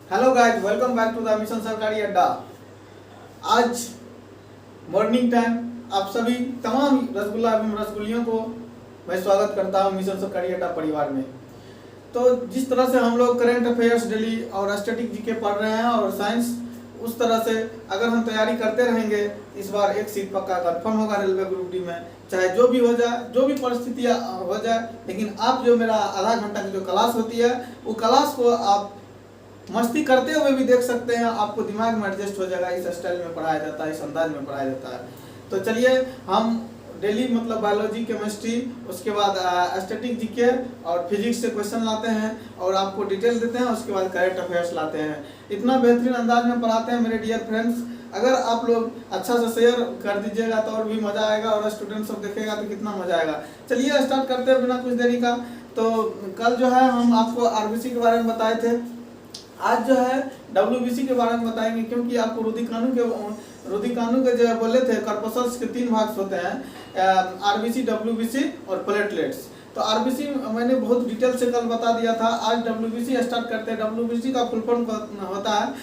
Hello guys, welcome back to the mission सरकारी अड्डा। आज मॉर्निंग टाइम आप सभी तमाम रसगुल्ला एवं रसगुल्लियों को मैं स्वागत करता हूं मिशन सरकारी अड्डा परिवार में। तो जिस तरह से हम लोग करंट अफेयर्स डेली और स्टैटिक जीके पढ़ रहे हैं और साइंस, उस तरह से अगर हम तैयारी करते रहेंगे इस बार एक सीट पक्का कंफर्म होगा रेलवे ग्रुप डी में। चाहे जो भी हो जाए, जो भी परिस्थितियाँ हो जाए, लेकिन आप जो मेरा आधा घंटा की जो क्लास होती है वो क्लास को आप मस्ती करते हुए भी देख सकते हैं। आपको दिमाग में एडजस्ट हो जाएगा। इस स्टाइल में पढ़ाया जाता है, इस अंदाज में पढ़ाया जाता है। तो चलिए हम डेली मतलब बायोलॉजी, केमिस्ट्री, उसके बाद स्टैटिक जीके और फिजिक्स से क्वेश्चन लाते हैं और आपको डिटेल देते हैं। उसके बाद करंट अफेयर्स लाते हैं। इतना बेहतरीन अंदाज में पढ़ाते हैं मेरे डियर फ्रेंड्स। अगर आप लोग अच्छा से शेयर कर दीजिएगा तो और भी मज़ा आएगा, और स्टूडेंट सब देखेगा तो कितना मज़ा आएगा। चलिए स्टार्ट करते हैं बिना कुछ देरी का। तो कल जो है हम आपको आरबीसी के बारे में बताए थे। आज जो है डब्ल्यूबीसी के बारे में बताएंगे, क्योंकि आपको रुधिकाणु के जो बोले थे कॉर्पस्कल्स के 3 भाग होते हैं, आरबीसी, डब्ल्यूबीसी और प्लेटलेट्स। तो आरबीसी मैंने बहुत डिटेल से कल बता दिया था। आज डब्ल्यूबीसी स्टार्ट करते हैं। डब्ल्यूबीसी का फुल फॉर्म होता है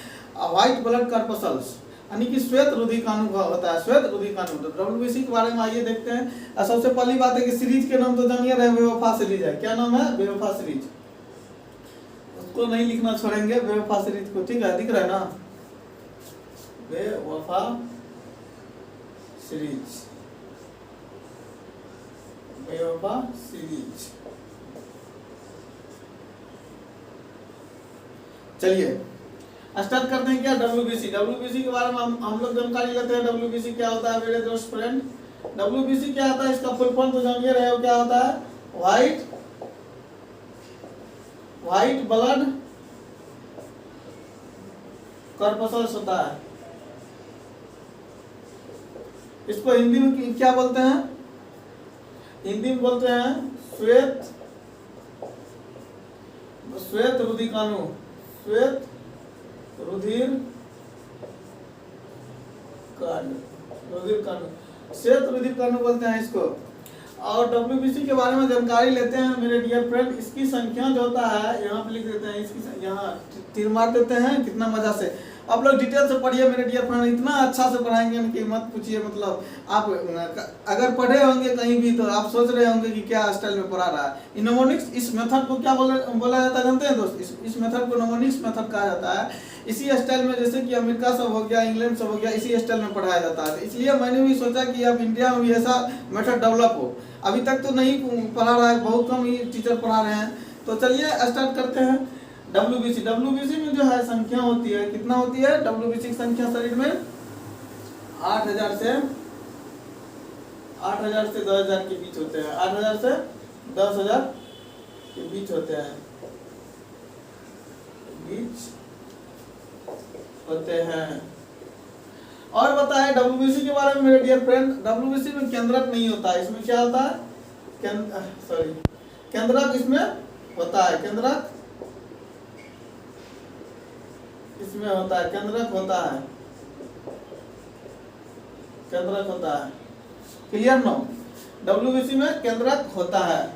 व्हाइट ब्लड कॉर्पस्कल्स, यानी कि श्वेत रुधिकाणु होता है, श्वेत रुधिकाणु। तो डब्ल्यूबीसी के बारे में आइए देखते हैं। सबसे पहली बात है कि सीरीज के नाम तो जानिए रहे, बेवफा सीरीज है। क्या नाम है? बेवफा सीरीज। उसको नहीं लिखना छोड़ेंगे, बेवफा सीरीज को। ठीक है, दिख रहा है ना? बेवफा सीरीज, बेवफा सीरीज। चलिए स्टार्ट करते हैं। क्या डब्ल्यूबीसी? डब्ल्यूबीसी के बारे में हम लोग जानकारी लेते हैं। डब्ल्यूबीसी क्या होता है मेरे दोस्त फ्रेंड? डब्ल्यूबीसी क्या होता है, इसका फुल फॉर्म तो जानिए रहे हो। क्या होता है? व्हाइट ब्लड कॉर्पस्कल्स होता है। इसको हिंदी में क्या बोलते हैं? हिंदी में बोलते हैं श्वेत रुधिकाणु, श्वेत रुधिर काणु बोलते हैं इसको। और डब्ल्यूबीसी के बारे में जानकारी लेते हैं मेरे डियर फ्रेंड। इसकी संख्या जो होता है यहाँ पे लिख देते हैं, इसकी यहाँ तीर मार देते हैं। कितना मजा से आप लोग डिटेल से पढ़िए मेरे डियर फ्रेंड। इतना अच्छा से पढ़ाएंगे कि मत पूछिए। मतलब आप अगर पढ़े होंगे कहीं भी तो आप सोच रहे होंगे कि क्या स्टाइल में पढ़ा रहा है। निमोनिक्स, इस मेथड को क्या बोला जाता है जानते हैं दोस्त? इस मेथड को निमोनिक्स मेथड कहा जाता है। इसी स्टाइल में जैसे कि अमेरिका सब हो गया, इंग्लैंड सब हो गया, इसी स्टाइल में पढ़ाया जाता है। इसलिए मैंने भी सोचा कि अब इंडिया में भी ऐसा मेथड डेवलप हो। अभी तक तो नहीं पढ़ा रहा है, बहुत कम ही टीचर पढ़ा रहे हैं। तो चलिए स्टार्ट करते हैं। डब्ल्यूबीसी में जो है संख्या होती है, कितना होती है डब्ल्यूबीसी की संख्या शरीर में? 8000 से 10,000 के बीच होते हैं। 8000 से 10,000 के बीच होते हैं, और बताए डब्ल्यूबीसी के बारे में मेरे डियर फ्रेंड। डब्ल्यूबीसी में केंद्रक नहीं होता है। इसमें क्या होता है? केंद्रक इसमें होता है। केंद्रक इसमें होता है, केंद्रक होता है। Clear no? डब्ल्यूबीसी में केंद्रक होता है।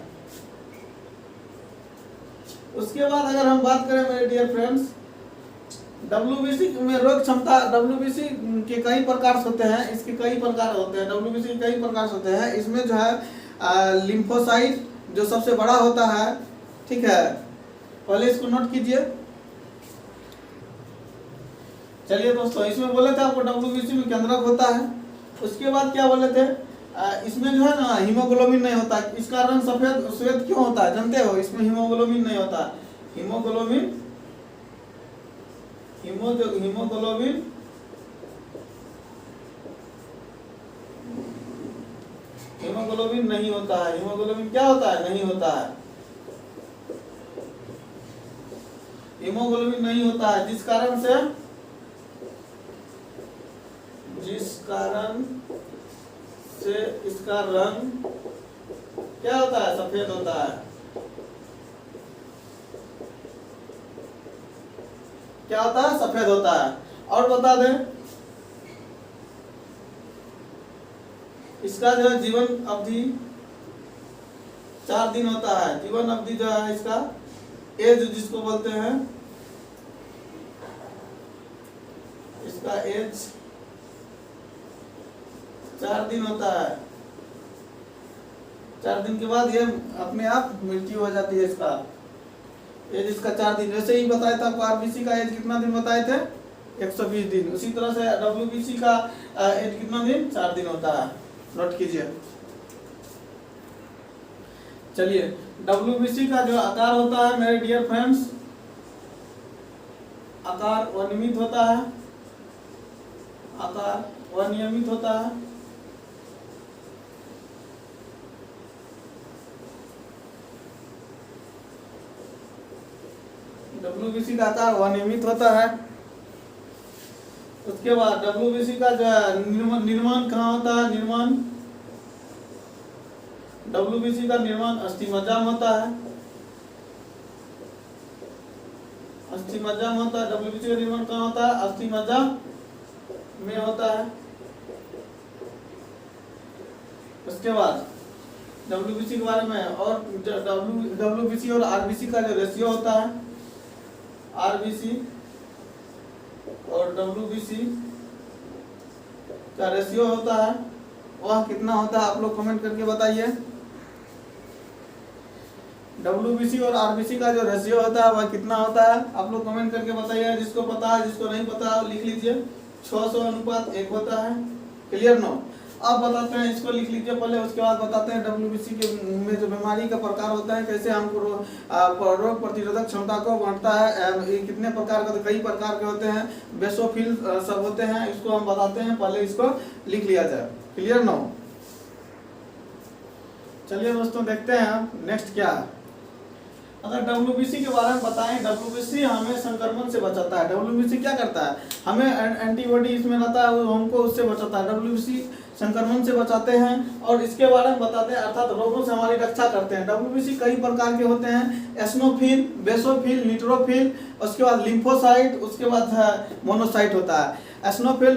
उसके बाद अगर हम बात करें मेरे डियर फ्रेंड्स, डब्ल्यूबीसी में रोग क्षमता, डब्ल्यूबीसी के कई प्रकार होते हैं। इसके कई प्रकार होते हैं। डब्ल्यूबीसी के कई प्रकार होते हैं। इसमें जो है लिम्फोसाइट जो सबसे बड़ा होता है। ठीक है, पहले इसको नोट कीजिए। चलिए दोस्तों, इसमें बोले थे आपको डब्ल्यूबीसी में केंद्रक होता है। उसके बाद क्या बोले थे? इसमें जो है ना हीमोग्लोबिन नहीं होता। इसका रंग सफेद श्वेत क्यों होता है जानते हो? इसमें हीमोग्लोबिन नहीं होता। हीमोग्लोबिन नहीं होता है। हीमोग्लोबिन क्या होता है? नहीं होता है। हीमोग्लोबिन नहीं होता है, जिस कारण से इसका रंग क्या होता है? सफेद होता है। क्या होता है? सफेद होता है। और बता दें, इसका जो है जीवन अवधि 4 दिन होता है। जीवन अवधि जो है इसका, एज जिसको बोलते हैं इसका एज 4 दिन होता है। 4 दिन के बाद ये अपने आप मृत्यु हो जाती है। इसका एज इसका 4 दिन, जैसे ही बताया था आपको आरबीसी का एज कितना दिन बताए थे, 120 दिन। उसी तरह से डब्ल्यूबीसी का एज कितना दिन, 4 दिन होता है। नोट कीजिए। चलिए, डब्ल्यूबीसी का जो आकार होता है मेरे डियर फ्रेंड्स, आकार अनियमित होता है। आकार अनियमित होता है। डब्ल्यूबीसी का आकार अनियमित होता है। उसके बाद डब्ल्यूबीसी का जो है निर्माण कहाँ होता है, निर्माण डब्ल्यूबीसी का निर्माण अस्थिमज्जा में होता है। अस्थिमज्जा में होता है। डब्ल्यूबीसी का निर्माण कहाँ होता है, अस्थिमज्जा में होता है। उसके बाद डब्ल्यूबीसी के बारे में और डब्ल्यूबीसी और आरबीसी का जो रेशियो होता है, आरबीसी और डब्ल्यूबीसी का रेशियो होता है, वह कितना होता है, आप लोग कमेंट करके बताइए। डब्ल्यूबीसी और आरबीसी का जो रेशियो होता है वह कितना होता है, आप लोग कमेंट करके बताइए। जिसको पता है, जिसको नहीं पता है लिख लीजिए। 600:1 होता है। Clear no? अब बताते हैं, इसको लिख लीजिए पहले, उसके बाद बताते हैं डब्ल्यूबीसी के में जो बीमारी का प्रकार होता है, कैसे हमको रोग प्रतिरोधक क्षमता को बांटता है। ये कितने प्रकार का, कई प्रकार के होते हैं, बेसोफिल सब होते हैं, इसको हम बताते हैं। पहले इसको लिख लिया जाए। Clear no? चलिए दोस्तों, देखते हैं नेक्स्ट क्या है। अगर डब्ल्यूबीसी के बारे में बताएं, डब्ल्यूबीसी हमें संक्रमण से बचाता है। डब्ल्यूबीसी क्या करता है, हमें एंटीबॉडी इसमें रहता है, वो हमको उससे बचाता है। डब्ल्यूबीसी संक्रमण से बचाते हैं और इसके बारे में बताते हैं, अर्थात रोगों से हमारी रक्षा करते हैं। डब्ल्यूबीसी कई प्रकार के होते हैं, एस्नोफिल, बेसोफिल, न्यूट्रोफिल, उसके बाद लिम्फोसाइट, उसके बाद मोनोसाइट होता है। एस्नोफिल,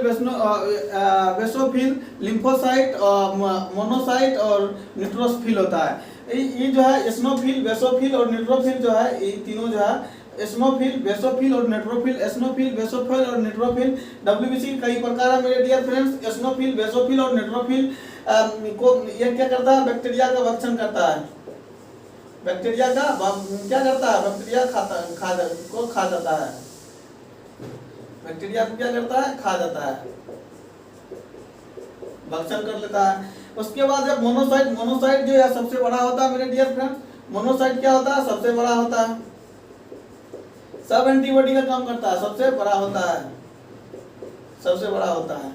बेसोफिल, लिम्फोसाइट, मोनोसाइट और न्यूट्रोफिल होता है। ये जो है एस्नोफिल, बेसोफिल और न्यूट्रोफिल जो है, ये तीनों जो है एस्नोफिल, बेसोफिल और न्यूट्रोफिल, एस्नोफिल, बेसोफिल और न्यूट्रोफिल। डब्ल्यूबीसी कई प्रकार है मेरे डियर फ्रेंड्स। एस्नोफिल, बेसोफिल और न्यूट्रोफिल को ये क्या करता है, बैक्टीरिया का भक्षण करता है। बैक्टीरिया का क्या करता है, बैक्टीरिया खा जाता है। बैक्टीरिया को क्या करता है, खा जाता है, भक्षण कर लेता है। उसके बाद जब मोनोसाइट, मोनोसाइट जो है सबसे बड़ा होता है मेरे डियर फ्रेंड्स। मोनोसाइट क्या होता है, सबसे बड़ा होता है, सब एंटीबॉडी का काम करता है, सबसे बड़ा होता है, सबसे बड़ा होता है।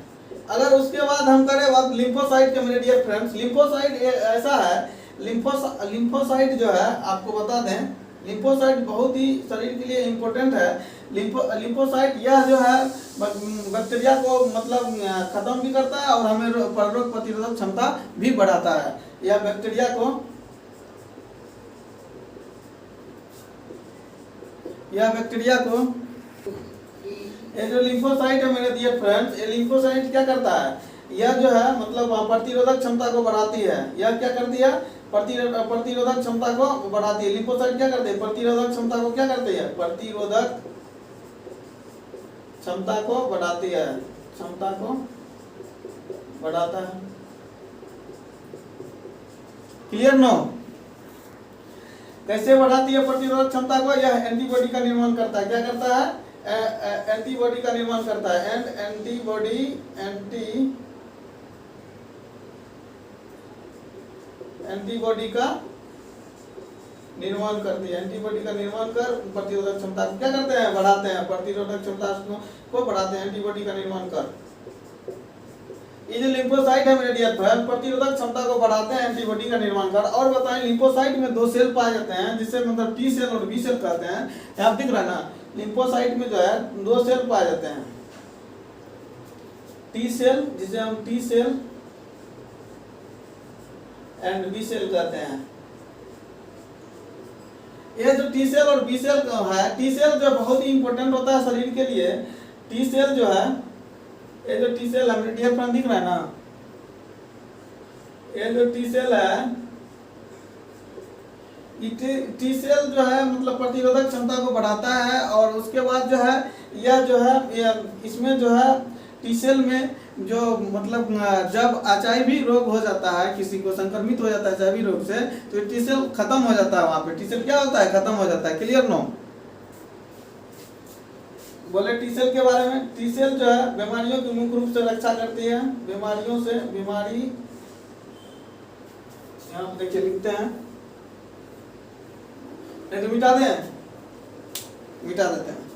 अगर उसके बाद हम करें बात लिम्फोसाइट के मेरे डियर फ्रेंड्स, लिम्फोसाइट ऐसा है, लिम्फोसाइट जो है आपको बता दें, लिम्फोसाइट बहुत ही शरीर के लिए इम्पोर्टेंट है। लिम्फोसाइट यह जो है बैक्टीरिया को मतलब खत्म भी करता है और हमें रोग प्रतिरोधक क्षमता भी बढ़ाता है। यह बैक्टीरिया को, ये जो लिम्फोसाइट है मेरे डियर फ्रेंड्स, ये लिम्फोसाइट क्या करता है, यह जो है मतलब प्रतिरोधक क्षमता को बढ़ाती है। यह क्या करती है, प्रतिरोधक क्षमता को बढ़ाती है। लिम्फोसाइट क्या करते हैं, प्रतिरोधक क्षमता को क्या करती है, प्रतिरोधक क्षमता को बढ़ाती है, क्षमता को बढ़ाता है। Clear no? कैसे बढ़ाती है प्रतिरोधक क्षमता को, यह एंटीबॉडी का निर्माण करता है। क्या करता है, एंटीबॉडी का निर्माण करता है। एंटीबॉडी का निर्माण करती है। एंटीबॉडी का निर्माण कर प्रतिरोधक क्षमता को क्या करते हैं, बढ़ाते हैं, प्रतिरोधक क्षमता को बढ़ाते हैं एंटीबॉडी का निर्माण कर। ये जो लिम्फोसाइट है मेरे डियर फ्रेंड, प्रतिरोधक क्षमता को बढ़ाते हैं एंटीबॉडी का निर्माण कर। और बताएं, लिम्फोसाइट में 2 सेल पाए जाते हैं, जिसे मतलब टी सेल और बी सेल कहते हैं। यहाँ दिख रहा है ना, लिम्फोसाइट में जो है 2 सेल पाए जाते हैं, टी सेल जिसे हम T cell and B cell कहते हैं। ये जो टी सेल और बी सेल है, टी सेल जो बहुत ही इंपॉर्टेंट होता है शरीर के लिए। टी सेल जो है, ये जो टी सेल है डियर फ्रेंड दिख रहा है ना, ये जो टी सेल है, टी सेल जो है मतलब प्रतिरोधक क्षमता को बढ़ाता है, और उसके बाद जो है यह जो है इसमें जो है टी सेल में जो मतलब जब एचआईवी रोग हो जाता है, किसी को संक्रमित हो जाता है एचआईवी रोग से, तो टी सेल खत्म हो जाता है, वहां पे टी सेल क्या होता है, खत्म हो जाता है। Clear no? बोले टी सेल के बारे में। टी सेल जो है बीमारियों की मुख्य रूप से रक्षा करती है, बीमारियों से, बीमारी यहाँ पे देखिए लिखते हैं, नहीं तो मिटा दें, मिटा देते हैं।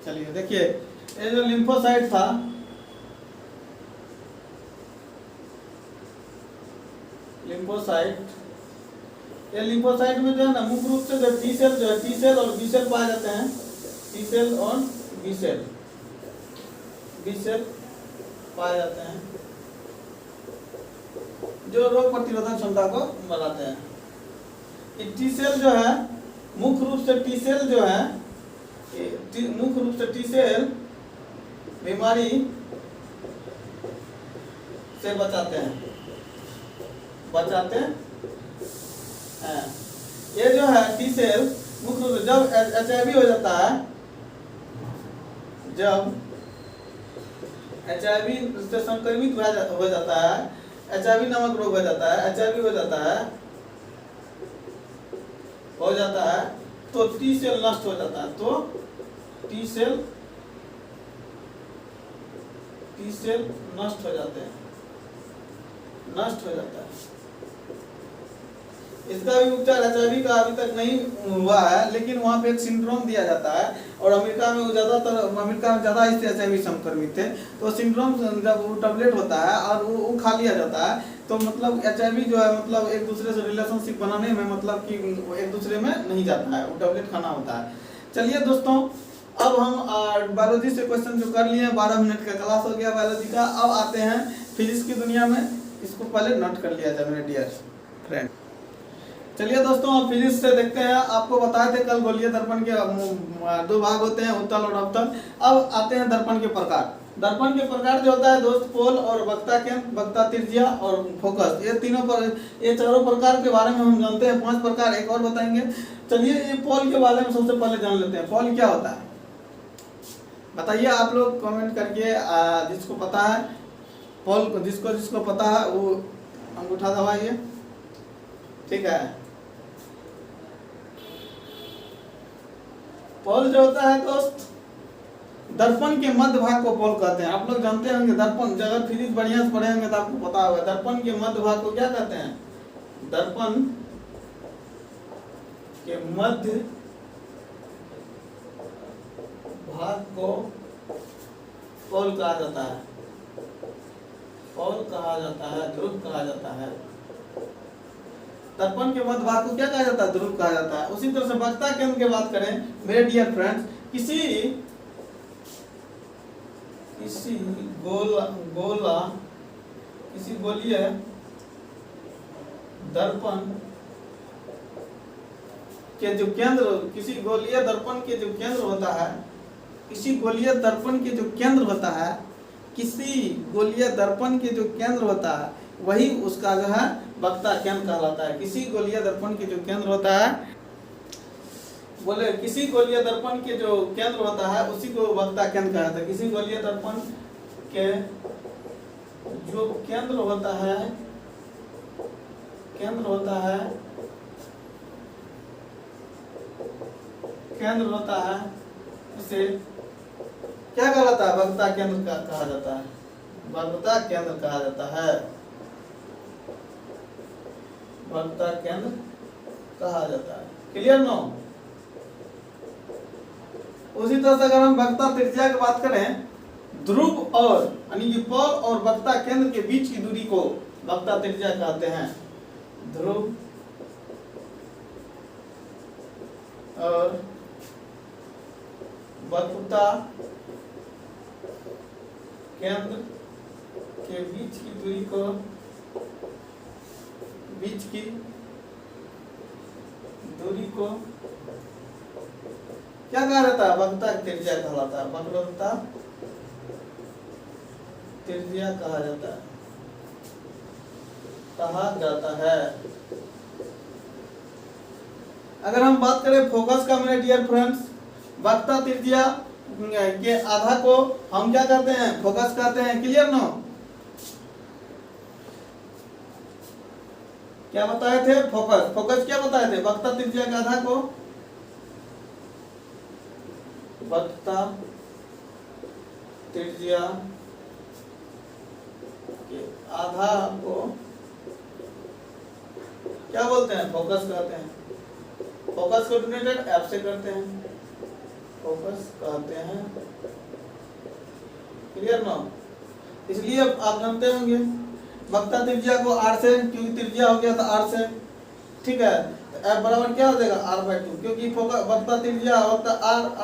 चलिए देखिए, ये जो लिम्फोसाइट था, लिम्फोसाइट, ये लिम्फोसाइट में जो है ना मुख्य रूप से जो टी सेल जो है, टी सेल और बी सेल पाए जाते हैं। टी सेल और बी सेल, बी सेल पाए जाते हैं जो रोग प्रतिरोधक क्षमता को बढ़ाते हैं। टी सेल जो है मुख्य रूप से, टी सेल जो है मुख्य रूप से टी सेल बीमारी से बचाते हैं, बचाते हैं। ये जो है टी सेल मुख्य रूप से जब एचआईवी हो जाता है, जब एचआईवी से संक्रमित हो जाता है, एचआईवी नामक रोग हो जाता है, एचआईवी हो जाता है, तो टी सेल नष्ट हो जाता है, तो टी सेल नष्ट हो जाते हैं, नष्ट हो जाता है। इसका भी उपचार एचआईवी का अभी तक नहीं हुआ है, लेकिन वहाँ पे एक सिंड्रोम दिया जाता है, और अमेरिका में ज़्यादा इससे एचआईवी संक्रमित थे, तो सिंड्रोम जब वो टैबलेट होता है और वो खा लिया जाता है, तो मतलब एचआईवी जो है मतलब एक दूसरे से रिलेशनशिप बनाने में मतलब कि एक दूसरे में नहीं जाता है, वो टैबलेट खाना होता है। चलिए दोस्तों, अब हम बायोलॉजी से क्वेश्चन जो कर लिए, 12 मिनट का क्लास हो गया बायोलॉजी का। अब आते हैं फिजिक्स की दुनिया में, इसको पहले नोट कर लिया जाए मेरे डियर फ्रेंड। चलिए दोस्तों, अब फिजिक्स से देखते हैं। आपको बताए थे कल गोलीय दर्पण के 2 भाग होते हैं, उत्तल और अवतल। अब आते हैं दर्पण के प्रकार। दर्पण के प्रकार जो होता है दोस्त, पोल और वक्ता केंद्र, वक्ता त्रिज्या और फोकस, ये चारों प्रकार के बारे में हम जानते हैं। 5 प्रकार एक और बताएंगे। चलिए, ये पोल के बारे में सबसे पहले जान लेते हैं। पोल क्या होता है बताइए आप लोग कमेंट करके, जिसको पता है पोल को, जिसको पता है वो अंगूठा दबाइए, ठीक है। पोल जो होता है दोस्त, दर्पण के मध्य भाग को पोल कहते हैं। आप लोग जानते होंगे, दर्पण अगर फिजिक्स बढ़िया से पढ़े होंगे तो आपको पता होगा, दर्पण के मध्य भाग को क्या कहते हैं? दर्पण के मध्य भाग को पोल कहा जाता है, पोल कहा जाता है, ध्रुव कहा जाता है। दर्पण के मध्य भाग को क्या कहा जाता है? ध्रुव कहा जाता है। उसी तरह से वक्ता केंद्र की बात करें मेरे डियर फ्रेंड्स, किसी गोलीय दर्पण के जो केंद्र, किसी गोलीय दर्पण के जो केंद्र होता है, किसी गोलीय दर्पण के जो केंद्र होता है, किसी गोलीय दर्पण के जो केंद्र होता है, वही उसका जो है वक्ता केंद्र कहलाता है। किसी गोलीय दर्पण के जो केंद्र होता है, बोले किसी गोलीय दर्पण के जो केंद्र होता है उसी को वक्ता केंद्र कहा जाता है। किसी गोलीय दर्पण के जो केंद्र होता है, केंद्र होता है, केंद्र होता है, उसे क्या कहलाता है? वक्ता केंद्र कहा जाता है, वक्ता केंद्र कहा जाता है, वक्ता केंद्र कहा जाता है। Clear no? उसी तरह से अगर हम वक्ता त्रिज्या की बात करें, ध्रुव और यानी कि पोल और वक्ता केंद्र के बीच की दूरी को वक्ता त्रिज्या कहते हैं। ध्रुव और वक्रता केंद्र के बीच की दूरी को क्या कहा जाता है? वक्रता त्रिज्या कहलाता है। वक्रता त्रिज्या कहा जाता है। अगर हम बात करें फोकस का मेरे डियर फ्रेंड्स, वक्रता त्रिज्या के आधा को हम क्या करते हैं? फोकस कहते हैं। Clear no? क्या बताए थे? फोकस क्या बताए थे? वक्रता त्रिज्या के आधा को, वक्रता त्रिज्या के आधा को क्या बोलते हैं? फोकस कहते हैं। फोकस को डिनोटेड एफ से करते हैं, फोकस कहते हैं। Clear no? इसलिए आप जानते होंगे वक्रता त्रिज्या को r से, क्योंकि त्रिज्या हो गया था r से, ठीक है। तो f बराबर क्या हो जाएगा? r/2, क्योंकि फोकस वक्रता त्रिज्या वक्रता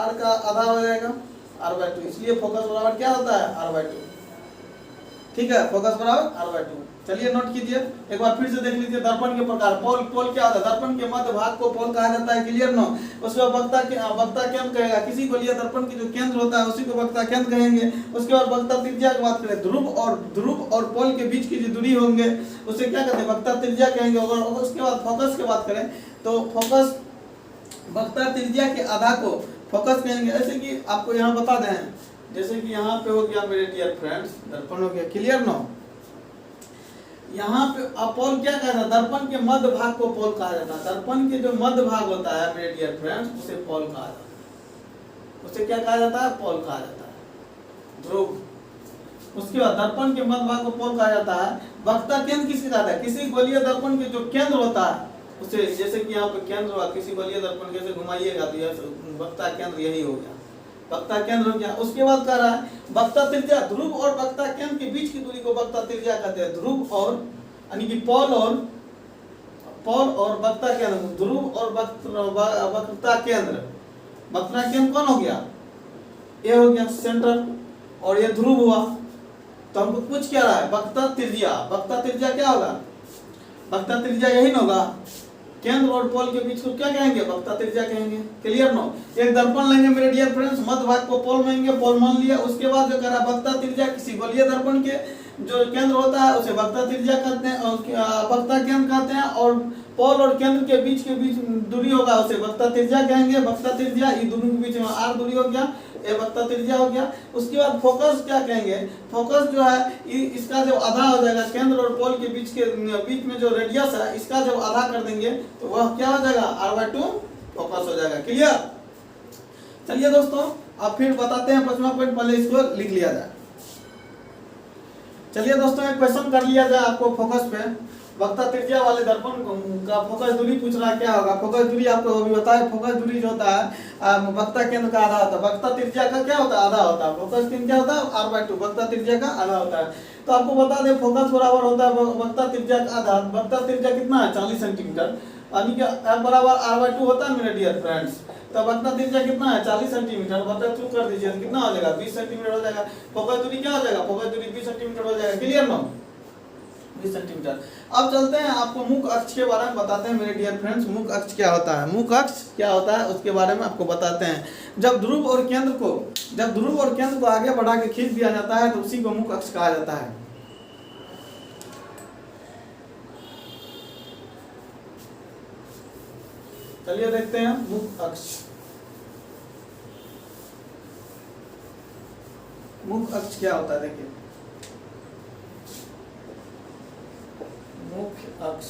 r का आधा हो जाएगा r/2, इसलिए फोकस बराबर क्या होता है? r/2। ठीक है, फोकस बराबर r/2। चलिए नोट कीजिए, एक बार फिर से देख लीजिए। दर्पण के प्रकार, पोल क्या होता है? दर्पण के मध्य भाग को पोल कहा जाता है। Clear no? उसके बाद वक्रता केंद्र कहेगा, किसी गोलीय दर्पण की जो केंद्र होता है उसी को वक्रता केंद्र कहेंगे। उसके बाद वक्रता त्रिज्या की बात करें, ध्रुव और पोल के बीच की जो दूरी होंगे उसे क्या कहते हैं? वक्रता त्रिज्या कहेंगे। और उसके बाद फोकस की बात करें तो फोकस वक्रता त्रिज्या के आधा को फोकस कहेंगे। ऐसे कि आपको यहाँ बता दें, जैसे कि यहाँ पे हो गया मेरे डियर फ्रेंड्स दर्पण हो गया। Clear no? यहाँ पे पोल क्या कहता है? दर्पण के मध्य भाग को पोल कहा जाता है। दर्पण के जो मध्य भाग होता है मेरे डियर फ्रेंड्स, उसे पोल कहा जाता है। उसे क्या कहा जाता है? पोल कहा जाता है। ध्रुव। उसके बाद दर्पण के मध्य भाग को पोल कहा जाता है। वक्रता केंद्र किससे कहता है? किसी गोलीय दर्पण के जो केंद्र होता है उसे, जैसे कि यहाँ पे केंद्र हुआ, किसी गोलीय दर्पण कैसे घुमाइएगा तो यह वक्रता केंद्र यही हो गया, वक्रता केंद्र हो गया। उसके बाद कह रहा है वक्रता त्रिज्या, ध्रुव और वक्रता केंद्र के बीच की दूरी को वक्रता त्रिज्या कहते हैं। ध्रुव और यानी कि पोल और वक्रता केंद्र, ध्रुव और वक्रता केंद्र। वक्रता केंद्र कौन हो गया? ये हो गया सेंटर, और ये ध्रुव हुआ। तो हमको पूछ क्या रहा है? वक्रता त्रिज्या। वक्रता त्रिज्या क्या होगा? वक्रता त्रिज्या यही ना होगा, केंद्र और पोल के बीच को क्या कहेंगे? वक्रता त्रिज्या कहेंगे। Clear no? एक दर्पण लेंगे मेरे डियर फ्रेंड्स, मध्य भाग को पोल मानेंगे, पोल मान लिया। उसके बाद जो कह रहा है वक्रता त्रिज्या, किसी गोलीय दर्पण के जो केंद्र होता है उसे वक्रता त्रिज्या कहते हैं, वक्रता केंद्र कहते हैं। और पोल और केंद्र के बीच दूरी होगा उसे वक्रता त्रिज्या कहेंगे। वक्रता त्रिज्या, ये दोनों के बीच में r दूरी हो गया, ये वक्रता त्रिज्या हो गया। उसके बाद फोकस क्या कहेंगे? फोकस जो है इसका जब आधा हो जाएगा, केंद्र और पोल के बीच में जो रेडियस है इसका जब आधा कर देंगे तो वह क्या हो जाएगा? r/2 फोकस हो जाएगा। क्लियर? चलिए दोस्तों अब फिर बताते हैं 5वां पॉइंट, पहले इसको लिख लिया जाए। चलिए दोस्तों एक क्वेश्चन कर लिया जाए आपको फोकस पे। वक्रता त्रिज्या वाले दर्पण का फोकस दूरी पूछ रहा है, क्या होगा? फोकस दूरी आपको अभी बताया, फोकस दूरी जो होता है वक्रता केंद्र का आधा होता है। वक्रता त्रिज्या का क्या होता है? आधा होता है। फोकस केंद्र क्या होता है? r/2, वक्रता त्रिज्या का आधा होता है। तो आपको बता दें फोकस बराबर होता है वक्रता त्रिज्या का आधा। वक्रता त्रिज्या कितना है? 40 सेंटीमीटर, यानी कि f बराबर r/2 होता है मेरे डियर फ्रेंड्स। तो वक्रता त्रिज्या कितना है? 40 सेंटीमीटर, बटा 2 कर दीजिए तो कितना हो जाएगा? 20 सेंटीमीटर हो जाएगा। फोकस दूरी क्या हो जाएगा? फोकस दूरी 20 सेंटीमीटर हो जाएगा। Clear no? 20 सेंटीमीटर। अब चलते हैं आपको मुख्य अक्ष के बारे में बताते हैं मेरे डियर फ्रेंड्स। मुख्य अक्ष क्या होता है? मुख्य अक्ष क्या होता है उसके बारे में आपको बताते हैं। जब ध्रुव और केंद्र को आगे बढ़ा के खींच दिया जाता है तो उसी को मुख्य अक्ष कहा जाता है। चलिए देखते हैं मुख्य अक्ष। मुख्य अक्ष क्या होता है? देखिए मुख्य अक्ष,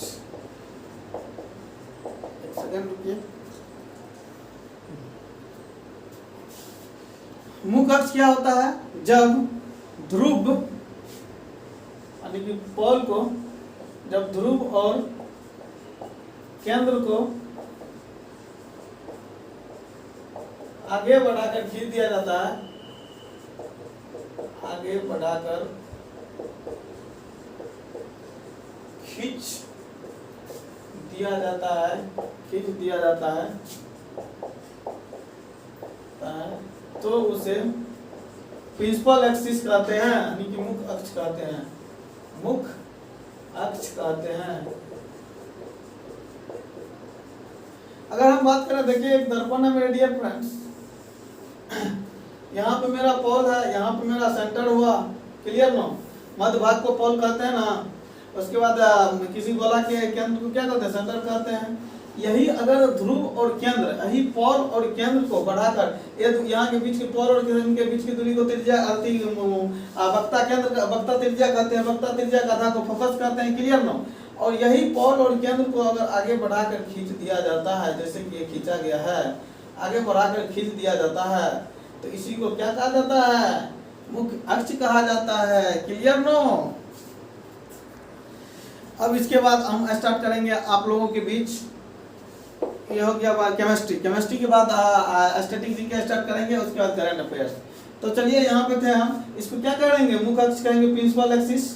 एक सेकंड रुकिए। मुख्य अक्ष क्या होता है? जब ध्रुव यानी कि पोल को, जब ध्रुव और केंद्र को आगे बढ़ाकर खींच दिया जाता है, आगे बढ़ाकर खींच दिया जाता है, है तो उसे प्रिंसिपल एक्सिस कहते हैं, यानी कि मुख्य अक्ष कहते हैं, मुख्य अक्ष कहते हैं। अगर हम बात करें, देखिए एक दर्पण है मेरे डियर फ्रेंड्स, यहाँ पे मेरा पोल है, यहाँ पे मेरा सेंटर हुआ, क्लियर नो, मध्य भाग को पोल कहते हैं ना। उसके बाद किसी गोला के केंद्र को क्या कहते हैं, सेंटर कहते हैं। यही अगर ध्रुव और केंद्र, यही पोल और केंद्र को बढ़ाकर यहाँ के बीच के पोल और केंद्र के बीच की दूरी को त्रिज्या वक्ता केंद्र, वक्ता त्रिज्या कहते हैं। वक्ता त्रिज्या का आधा को फोकस कहते हैं, क्लियर नो। और यही पोल और केंद्र को अगर आगे बढ़ाकर खींच दिया जाता है, जैसे कि ये खींचा गया है, आगे बढ़ाकर खींच दिया जाता है, तो इसी को क्या कहा जाता है, मुख्य अक्ष कहा जाता है, क्लियर नो। अब इसके बाद हम स्टार्ट करेंगे आप लोगों के बीच, ये हो गया केमिस्ट्री। केमिस्ट्री के बाद स्टैटिक जीके स्टार्ट करेंगे, उसके बाद करंट अफेयर्स। तो चलिए यहाँ पे थे हम, इसको क्या करेंगे, मुख्य अक्ष कहेंगे, प्रिंसिपल एक्सिस,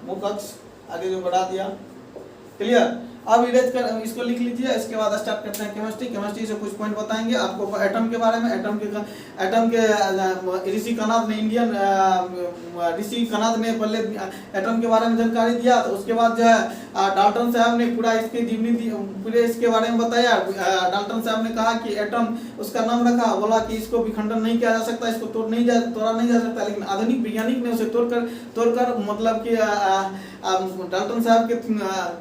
मुख्य अक्ष आगे जो बढ़ा दिया, क्लियर। अब इरेज कर, इसको लिख लीजिए। इसके बाद स्टार्ट करते हैं केमिस्ट्री। केमिस्ट्री से कुछ पॉइंट बताएंगे आपको एटम के बारे में। एटम के ऋषि कनाद ने, इंडियन ऋषि कनाद ने पहले एटम के बारे में जानकारी दिया। तो उसके बाद जो है डाल्टन साहब ने पूरा इसके जीवनी, पूरे इसके बारे में बताया। डाल्टन साहब ने कहा कि एटम, उसका नाम रखा, बोला कि इसको विखंडन नहीं किया जा सकता, इसको तोड़ा नहीं जा सकता। लेकिन आधुनिक वैज्ञानिक ने उसे तोड़कर मतलब कि डाल्टन साहब के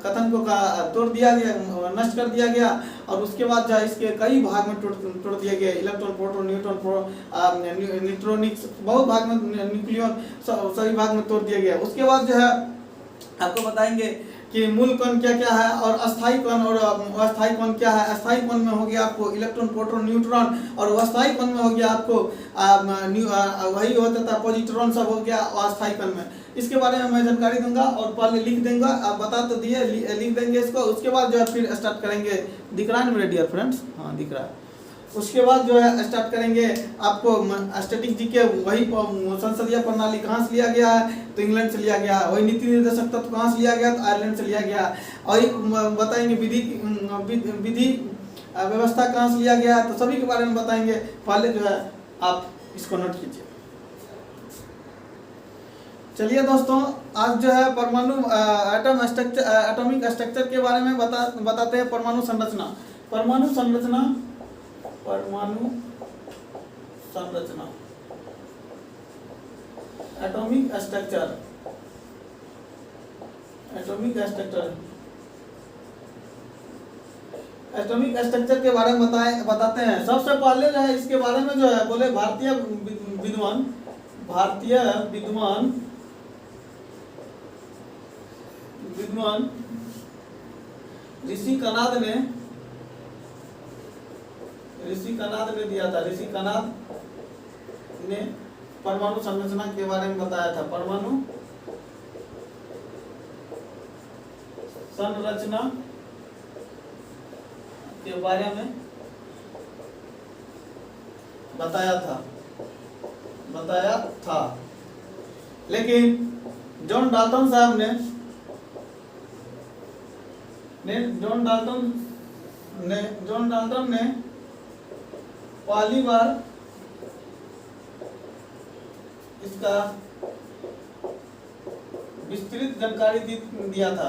कथन को तोड़ दिया गया, नष्ट कर दिया गया। और उसके बाद जो है इसके कई भाग में तोड़ दिया गया, इलेक्ट्रॉन, प्रोटॉन, न्यूट्रॉन, न्यूट्रॉनिक्स, बहुत भाग में, न्यूक्लियन, सभी भाग में तोड़ दिया गया। उसके बाद जो है आपको बताएंगे कि मूल कण क्या क्या है और अस्थायी कण और अस्थायी कण क्या है। अस्थायी कण में हो गया आपको इलेक्ट्रॉन, प्रोटॉन, न्यूट्रॉन, और अस्थायी कण में हो गया आपको वही होता था पॉजिट्रॉन, सब हो गया अस्थायी कण में। इसके बारे में मैं जानकारी दूंगा और पहले लिख देंगे, आप बता तो दिए, लिख देंगे इसको। उसके बाद जो है फिर स्टार्ट करेंगे। दिख रहा है ना मेरे डियर फ्रेंड्स, हाँ दिख रहा है। उसके बाद जो है स्टार्ट करेंगे आपको स्टैटिक जीके, वही संसदीय प्रणाली कहाँ से लिया गया है, तो इंग्लैंड से लिया गया। वही नीति निर्देशक तत्व कहाँ से लिया गया, तो आयरलैंड से लिया गया। और बताएंगे विधि व्यवस्था कहाँ से लिया गया, तो सभी के बारे में बताएंगे। पहले जो है आप इसको नोट कीजिए। चलिए दोस्तों, आज जो है परमाणु एटॉमिक स्ट्रक्चर के बारे में बताते हैं। परमाणु संरचना, परमाणु संरचना, परमाणु संरचना, atomic structure, atomic structure, atomic structure के बारे में बताते हैं। सबसे पहले जो है इसके बारे में जो है बोले भारतीय विद्वान ऋषि कनाद ने दिया था। ऋषि कनाद ने परमाणु संरचना के बारे में बताया था। परमाणु संरचना के बारे में बताया था। लेकिन जॉन डाल्टन साहब ने पहली बार इसका विस्तृत जानकारी दिया था।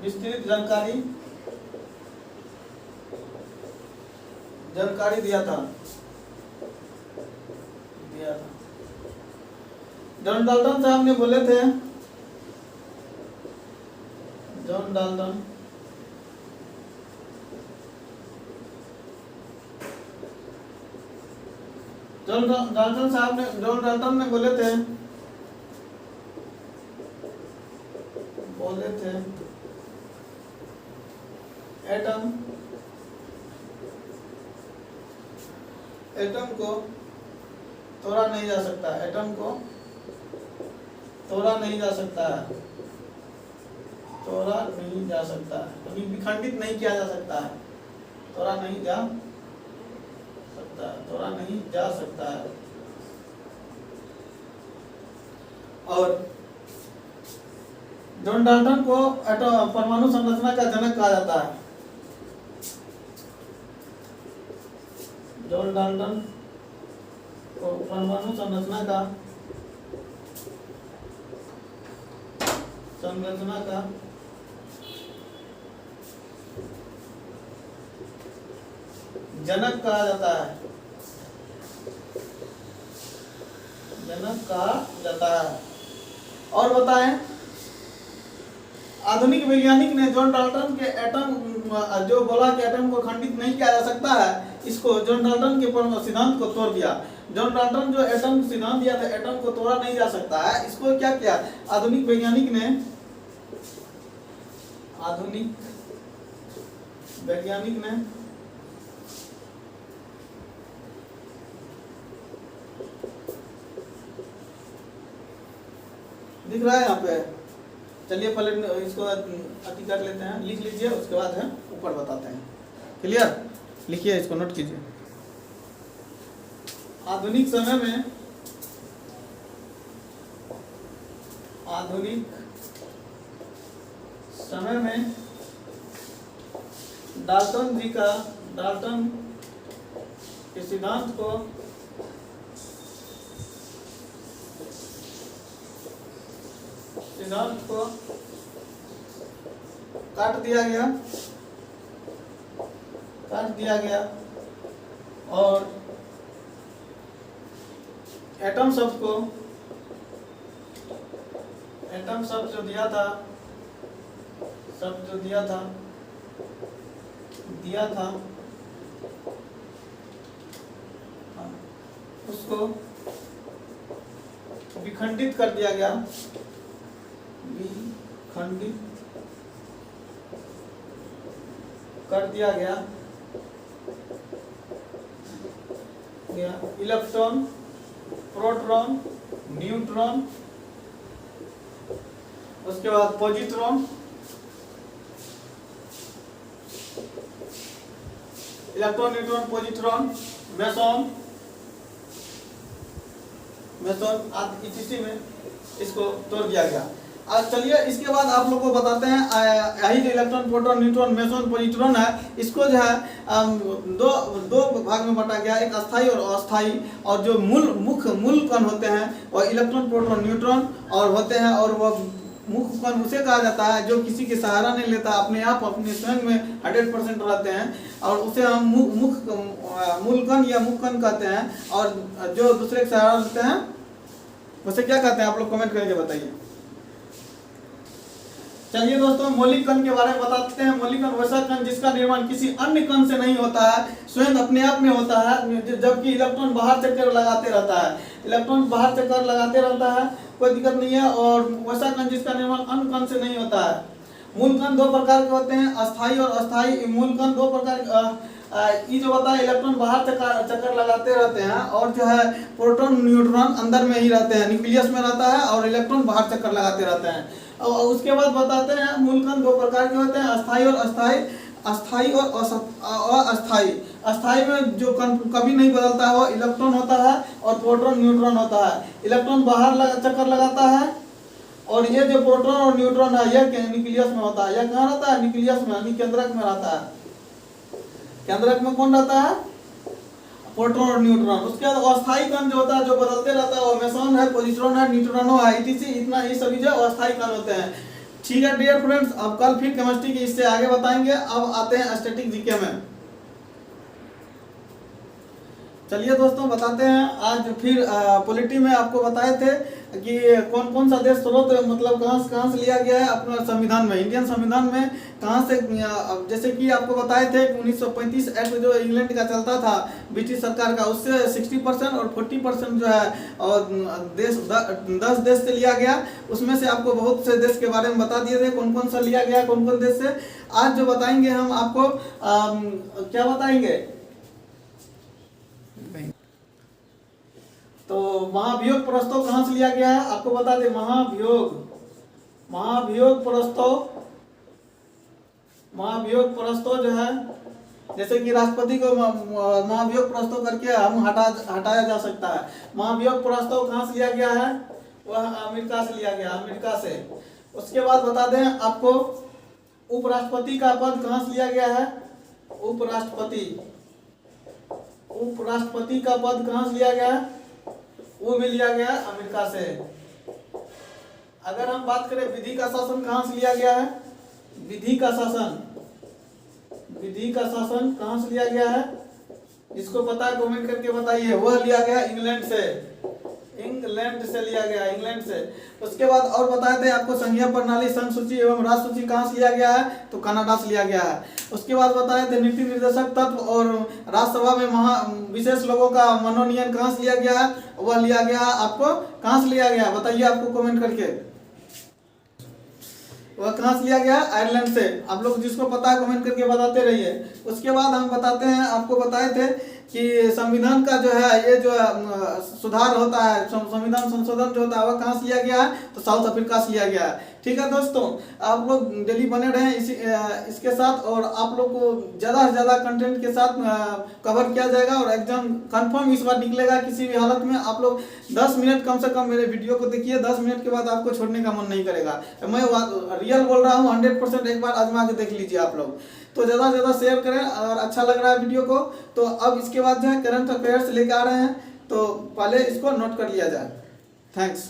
विस्तृत जानकारी दिया था। जॉन डाल्टन साहब ने बोले थे, जॉन डाल्टन ने बोले थे एटम को तोड़ा नहीं जा सकता, एटम को तोड़ा नहीं जा सकता है, तोड़ा नहीं जा सकता है, कभी विखंडित नहीं किया जा सकता है, तोड़ा नहीं जा सकता है, तोड़ा नहीं जा सकता है। और जॉन डाल्टन को परमाणु संरचना का जनक कहा जाता है। जॉन डाल्टन को परमाणु संरचना का जनक कहा जाता है, जनक कहा जाता है। और बताएं, आधुनिक वैज्ञानिक ने जॉन डाल्टन के एटम जो बोला कि एटम को खंडित नहीं किया जा सकता है, इसको जॉन डाल्टन के सिद्धांत को तोड़ दिया। जॉन डाल्टन जो एटम सिद्धांत दिया था, एटम को तोड़ा नहीं जा सकता है, इसको क्या किया आधुनिक वैज्ञानिक ने दिख रहा है यहाँ पे। चलिए पहले इसको अति कर लेते हैं, लिख लीजिए, उसके बाद है ऊपर बताते हैं। क्लियर, लिखिए, इसको नोट कीजिए। आधुनिक समय में डाल्टन के सिद्धांत को काट दिया गया और एटम शब्द जो दिया था उसको विखंडित कर दिया गया, इलेक्ट्रॉन, प्रोटॉन, न्यूट्रॉन, उसके बाद positron, electron, neutron, positron, meson आदि इसी में इसको तोड़ दिया गया। आज चलिए इसके बाद आप लोगों को बताते हैं, यही जो electron, proton, neutron, meson, positron है, इसको जो है दो भाग में बांटा गया, एक अस्थाई और अस्थाई। और जो मूल कण होते हैं वो इलेक्ट्रॉन, प्रोटॉन, न्यूट्रॉन और होते हैं, और वो मुख्य कण उसे कहा जाता है जो किसी के सहारा नहीं लेता, अपने आप अपने स्वयं में 100% रहते हैं, और उसे हम मूल कण या मुख्य कण कहते हैं। और जो दूसरे के सहारा लेते हैं उसे क्या कहते हैं, आप लोग कमेंट करके बताइए। चलिए दोस्तों, मौलिक कण के बारे में बताते हैं। मौलिक कण वैसा कण जिसका निर्माण किसी अन्य कण से नहीं होता है, स्वयं अपने आप में होता है, जबकि इलेक्ट्रॉन बाहर चक्कर लगाते रहता है, कोई दिक्कत नहीं है। और वैसा कण जिसका निर्माण अन्य कण से नहीं होता है। मूल कण दो प्रकार के होते हैं, अस्थाई और अस्थाई। मूल कण दो प्रकार, ये जो होता है इलेक्ट्रॉन बाहर चक्कर लगाते रहते हैं, और जो है प्रोटॉन, न्यूट्रॉन अंदर में ही रहते हैं, न्यूक्लियस में रहता है, और इलेक्ट्रॉन बाहर चक्कर लगाते रहते हैं। और उसके बाद बताते हैं मूल कण दो प्रकार के होते हैं, अस्थाई और अस्थाई। अस्थाई में जो कण कभी नहीं बदलता है वो इलेक्ट्रॉन होता है और प्रोटॉन, न्यूट्रॉन होता है। इलेक्ट्रॉन बाहर चक्कर लगाता है, और ये जो प्रोटॉन और न्यूट्रॉन है यह न्यूक्लियस में होता है। यह कहाँ रहता है? न्यूक्लियस में, यानी केंद्रक में रहता है। केंद्रक में कौन रहता है? प्रोटॉन और न्यूट्रॉन। उसके बाद अस्थाई कण जो होता है, जो बदलते रहता है, वो मेसॉन है, पॉजिट्रॉन है, न्यूट्रॉन है, इतना ये सभी जो अस्थाई कण होते हैं। ठीक है डियर फ्रेंड्स, अब कल फिर केमिस्ट्री की इससे आगे बताएंगे। अब आते हैं स्टैटिक जीके में। चलिए दोस्तों बताते हैं, आज फिर पॉलिटी में आपको बताए थे कि कौन कौन सा देश स्रोत मतलब कहाँ से लिया गया है अपना संविधान में, इंडियन संविधान में कहाँ से। जैसे कि आपको बताए थे कि 1935 एक्ट जो इंग्लैंड का चलता था ब्रिटिश सरकार का, उससे 60% और 40% जो है और देश 10 देश से लिया गया। उसमें से आपको बहुत से देश के बारे में बता दिए थे कौन कौन सा लिया गया, कौन कौन देश से। आज जो बताएंगे हम आपको क्या बताएंगे, तो महाभियोग प्रस्ताव कहां से लिया गया है आपको बता दें। महाभियोग प्रस्ताव जो है, जैसे कि राष्ट्रपति को महाभियोग प्रस्ताव करके हम हटाया जा सकता है। महाभियोग प्रस्ताव कहां से लिया गया है? वह अमेरिका से लिया गया, अमेरिका से। उसके बाद बता दें आपको उपराष्ट्रपति का पद कहां से लिया गया है? उपराष्ट्रपति का पद कहाँ से लिया गया है? वो भी लिया गया है अमेरिका से। अगर हम बात करें विधि का शासन कहाँ से लिया गया है? विधि का शासन कहाँ से लिया गया है? जिसको पता है कमेंट करके बताइए। वह लिया गया इंग्लैंड से लिया गया, इंग्लैंड से। उसके बाद और बताए थे आपको संघीय प्रणाली, संघ सूची एवं राष्ट्र सूची कहाँ से लिया गया है? तो कनाडा से लिया गया है। उसके बाद बताए थे नीति निर्देशक तत्व और राज्यसभा में विशेष लोगों का मनोनयन कहाँ से लिया गया है? वह लिया गया आपको कहाँ से लिया गया? बताइए आपको कमेंट करके। वह कहाँ से लिया गया? आयरलैंड से। आप लोग जिसको पता है कमेंट करके बताते रहिए। उसके बाद हम बताते हैं, आपको बताए थे कि संविधान का जो है ये जो सुधार होता है, संविधान संशोधन जो होता है वह कहाँ से लिया गया है? तो साउथ अफ्रीका से लिया गया है। ठीक है दोस्तों, आप लोग डेली बने रहें इसके साथ, और आप लोग को ज़्यादा से ज़्यादा कंटेंट के साथ कवर किया जाएगा और एग्जाम कंफर्म इस बार निकलेगा। किसी भी हालत में आप लोग 10 मिनट कम से कम मेरे वीडियो को देखिए, 10 मिनट के बाद आपको छोड़ने का मन नहीं करेगा। मैं रियल बोल रहा हूँ, 100% एक बार आजमा के देख लीजिए आप लोग। तो ज़्यादा से ज़्यादा शेयर करें, अगर अच्छा लग रहा है वीडियो को। तो अब इसके बाद जो है करंट अफेयर्स लेकर आ रहे हैं, तो पहले इसको नोट कर लिया जाए। थैंक्स।